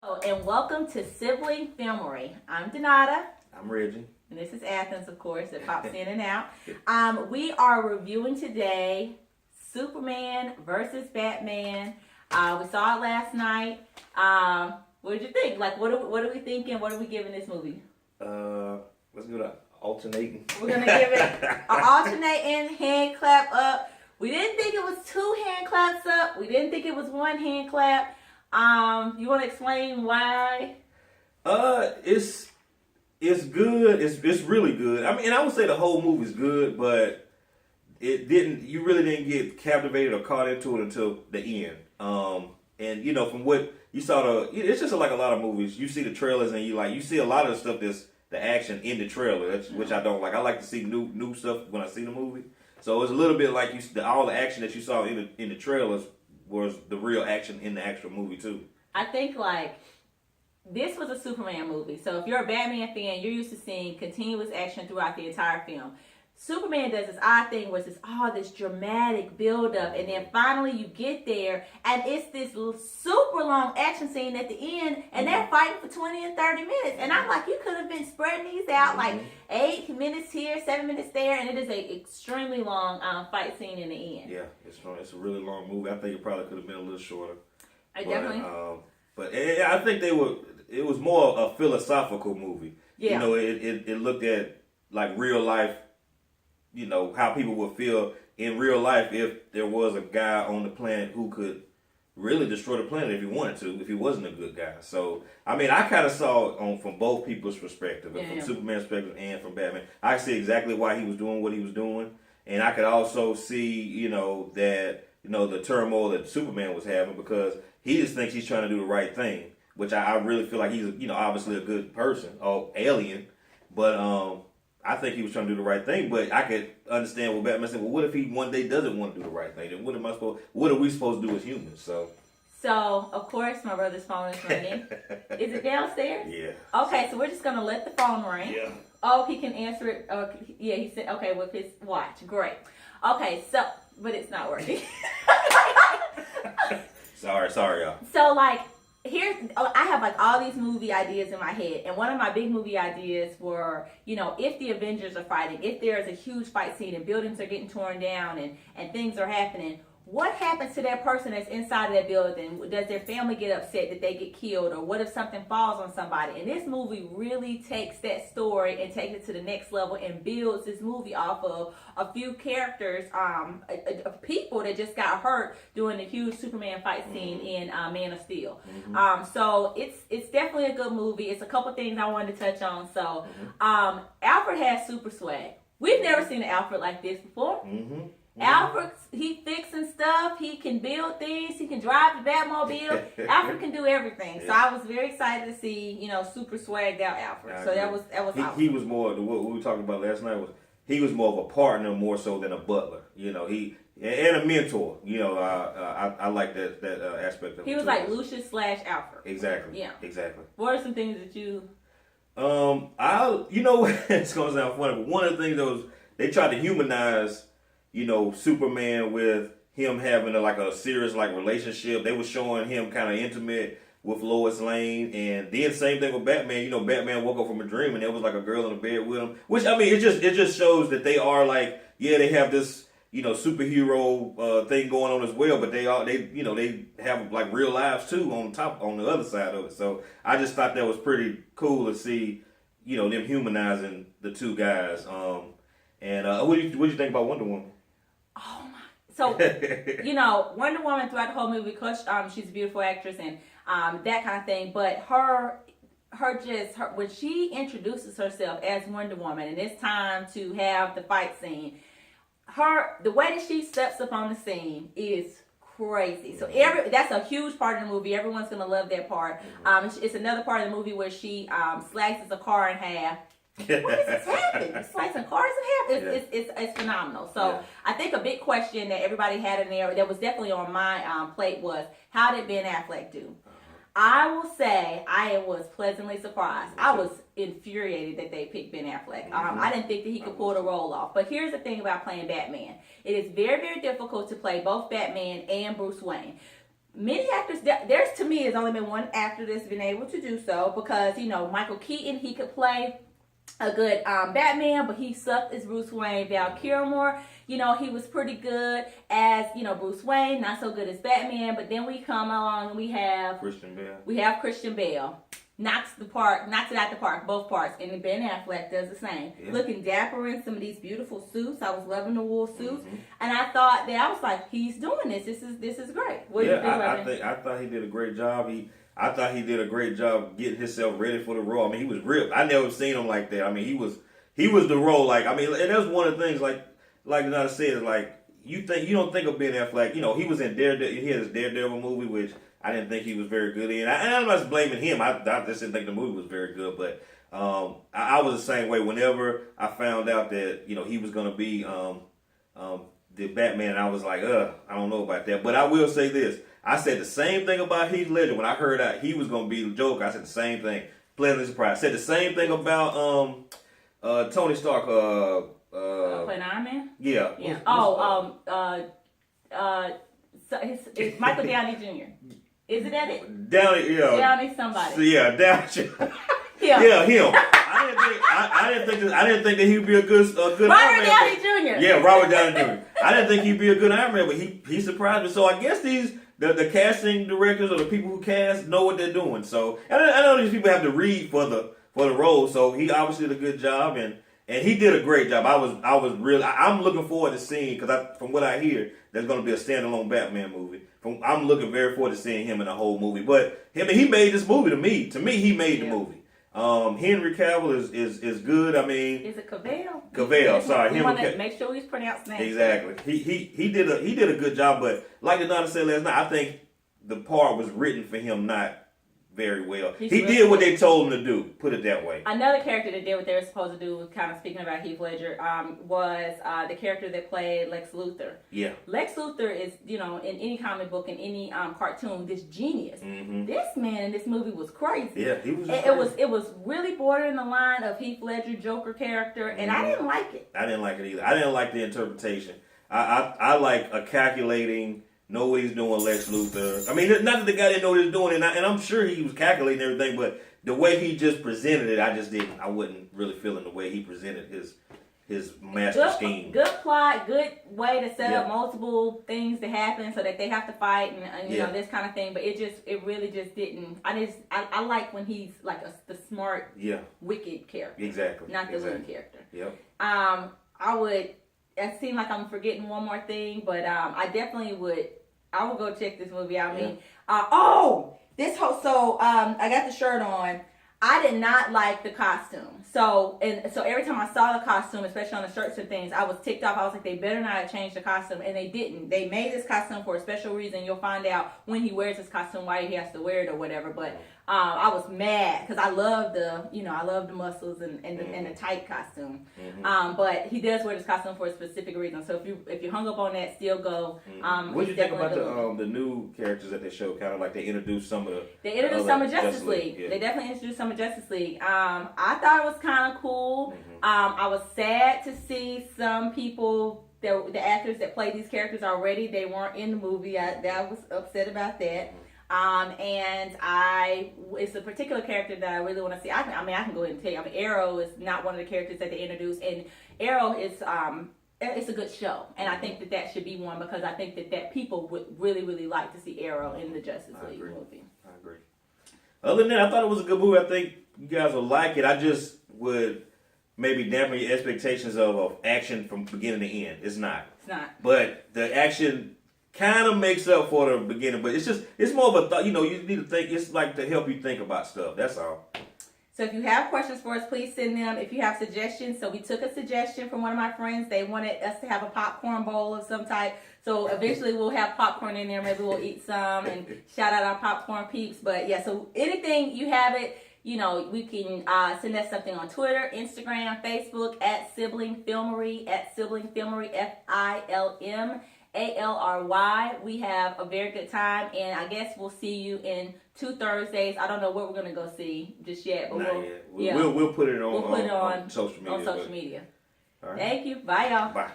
And welcome to Sibling Filmery. I'm Donata. I'm Reggie. And this is Athens, of course, that pops in and out. We are reviewing today Superman versus Batman. We saw it last night. What did you think? Like, what are we thinking? What are we giving this movie? Let's do that alternating. We're going to give it an alternating hand clap up. We didn't think it was 2 hand claps up. We didn't think it was 1 hand clap. You want to explain why? It's good. It's really good. I mean, I would say the whole movie's good, but it didn't. You really didn't get captivated or caught into it until the end. And you know, from what you saw, it's just like a lot of movies. You see the trailers and you see a lot of the stuff that's the action in the trailer, which I don't like. I like to see new stuff when I see the movie. So it's a little bit like all the action that you saw in the trailers was the real action in the actual movie too. I think this was a Superman movie. So if you're a Batman fan, you're used to seeing continuous action throughout the entire film. Superman does this odd thing where it's this dramatic build-up, and then finally you get there, and it's this super long action scene at the end, and they're fighting for 20 and 30 minutes. And I'm like, you could have been spreading these out like 8 minutes here, 7 minutes there, and it is a extremely long fight scene in the end. Yeah, it's a really long movie. I think it probably could have been a little shorter. Definitely. But I think it was more a philosophical movie. Yeah. You know, it looked at like real life. You know, how people would feel in real life if there was a guy on the planet who could really destroy the planet if he wanted to, if he wasn't a good guy. So, I mean, I kind of saw it from both people's perspective, from Superman's perspective and from Batman. I see exactly why he was doing what he was doing, and I could also see, that, the turmoil that Superman was having because he just thinks he's trying to do the right thing, which I really feel like he's, obviously a good person, or alien, but, I think he was trying to do the right thing, but I could understand what Batman said. Well, what if he one day doesn't want to do the right thing? Then what are we supposed to do as humans? So, of course, my brother's phone is ringing. Is it downstairs? Yeah. Okay, so we're just gonna let the phone ring. Yeah. Oh, he can answer it. Yeah, he said okay with his watch. Great. Okay, so but it's not working. Sorry, y'all. So I have all these movie ideas in my head, and one of my big movie ideas were, if the Avengers are fighting, if there's a huge fight scene and buildings are getting torn down and things are happening, what happens to that person that's inside of that building? Does their family get upset that they get killed, or what if something falls on somebody? And this movie really takes that story and takes it to the next level and builds this movie off of a few characters, of people that just got hurt during the huge Superman fight scene in Man of Steel. So it's definitely a good movie. It's a couple things I wanted to touch on. So Alfred has super swag. We've never seen an Alfred like this before. Alfred, he fixing stuff. He can build things. He can drive the Batmobile. Alfred can do everything. So I was very excited to see, super swagged out Alfred. So that was awesome. He was more what we were talking about last night was he was more of a partner more so than a butler. And a mentor. I like that aspect of it. He was like Lucius / Alfred. Exactly. Yeah. Exactly. What are some things that you? It's gonna sound funny, but one of the things they tried to humanize. Superman with him having a serious relationship. They were showing him kind of intimate with Lois Lane, and then same thing with Batman. Batman woke up from a dream and there was a girl in the bed with him. Which I mean, it just shows that they are they have this superhero thing going on as well, but they have real lives too on the other side of it. So I just thought that was pretty cool to see them humanizing the two guys. And what do you think about Wonder Woman? Oh my! So Wonder Woman throughout the whole movie, because she's a beautiful actress and that kind of thing. But her when she introduces herself as Wonder Woman, and it's time to have the fight scene, the way that she steps up on the scene is crazy. So that's a huge part of the movie. Everyone's gonna love that part. It's another part of the movie where she slices a car in half. What is this happening? Slicing cars in half. It's phenomenal. So I think a big question that everybody had in there that was definitely on my plate was, how did Ben Affleck do? I will say I was pleasantly surprised. I was infuriated that they picked Ben Affleck. I didn't think that he could pull the role off. But here's the thing about playing Batman. It is very, very difficult to play both Batman and Bruce Wayne. many actors, there's to me has only been one actor that's been able to do so, because Michael Keaton, he could play a good Batman, but he sucked as Bruce Wayne. Val Kilmer, he was pretty good as Bruce Wayne, not so good as Batman. But then we come along and we have Christian Bale. Knocks it out the park, both parts. And Ben Affleck does the same. Yeah. Looking dapper in some of these beautiful suits. I was loving the wool suits. Mm-hmm. And I thought that I was like, he's doing this. This is great. What do you think about it? I thought he did a great job. I thought he did a great job getting himself ready for the role. I mean, he was ripped. I never seen him like that. I mean, he was the role. Like, I mean, and that's one of the things. Like Nana said, like you don't think of Ben Affleck. He was in Daredevil. He had his Daredevil movie, which I didn't think he was very good in. And I'm not blaming him. I just didn't think the movie was very good. But I was the same way. Whenever I found out that he was going to be the Batman, I was like, I don't know about that. But I will say this. I said the same thing about Heath Ledger when I heard that he was going to be the Joker. I said the same thing. Pleasantly surprised. I said the same thing about Tony Stark. Playing Iron Man? Yeah. So it's Michael Downey Jr. Isn't that it? Downey somebody. Yeah, Downey. Yeah, him. I didn't think that he'd be a good Robert Iron Man. Downey Jr. Yeah, Robert Downey Jr. I didn't think he'd be a good Iron Man, but he surprised me. So I guess the casting directors or the people who cast know what they're doing. So and I know these people have to read for the role. So he obviously did a good job and he did a great job. I'm looking forward to seeing, because from what I hear, there's going to be a standalone Batman movie. I'm looking very forward to seeing him in the whole movie. But he made this movie to me. To me, he made the movie. Henry Cavill is good. I mean, is it Cavill? Cavill, sorry. We want to make sure we pronounce names. Exactly. He did a good job. But like Donald said last night, I think the part was written for him not very well. He did what they told him to do. Put it that way. Another character that did what they were supposed to do, kind of speaking about Heath Ledger, was the character that played Lex Luthor. Yeah. Lex Luthor is, in any comic book, in any cartoon, this genius. Mm-hmm. This man in this movie was crazy. Yeah, he was. It was really bordering the line of Heath Ledger Joker character, and I didn't like it. I didn't like it either. I didn't like the interpretation. I like a calculating. Know what he's doing, Lex Luthor. I mean, not that the guy didn't know what he was doing, and I'm sure he was calculating everything, but the way he just presented it, I wasn't really feeling the way he presented his master scheme. Good plot, good way to set up multiple things to happen so that they have to fight and this kind of thing. But it really just didn't. I like when he's like the smart, wicked character. Exactly. Not the villain character. Yep. It seemed like I'm forgetting one more thing, but I definitely would. I would go check this movie out. I mean, I got the shirt on. I did not like the costume. So every time I saw the costume, especially on the shirts and things, I was ticked off. I was like, they better not have changed the costume, and they didn't. They made this costume for a special reason. You'll find out when he wears this costume why he has to wear it or whatever. But I was mad because I love the muscles and the tight costume. Mm-hmm. But he does wear this costume for a specific reason. So if you hung up on that, still go. What do you think about the new characters that they show? Kind of like they introduced some of Justice League. Yeah. They definitely introduced some of Justice League. I thought it was kind of cool. Mm-hmm. I was sad to see some people. The actors that played these characters already, they weren't in the movie. I was upset about that. Mm-hmm. It's a particular character that I really want to see. I can go ahead and tell you. Arrow is not one of the characters that they introduced, and Arrow is it's a good show, and I think that should be one because I think that people would really, really like to see Arrow in the Justice League movie. I agree. Other than that, I thought it was a good movie. I think you guys will like it. I just would maybe dampen your expectations of action from beginning to end. It's not. But the action kind of makes up for the beginning, but it's more of a thought. You need to think. It's like to help you think about stuff. That's all. So if you have questions for us, please send them. If you have suggestions, so we took a suggestion from one of my friends. They wanted us to have a popcorn bowl of some type. So eventually we'll have popcorn in there. Maybe we'll eat some and shout out our popcorn peeps. But yeah, so anything you have it. We can send us something on Twitter, Instagram, Facebook at Sibling Filmery, FilmALY. We have a very good time, and I guess we'll see you in 2 Thursdays. I don't know what we're gonna go see just yet, but we'll put it on social media. On social media. All right. Thank you. Bye, y'all. Bye.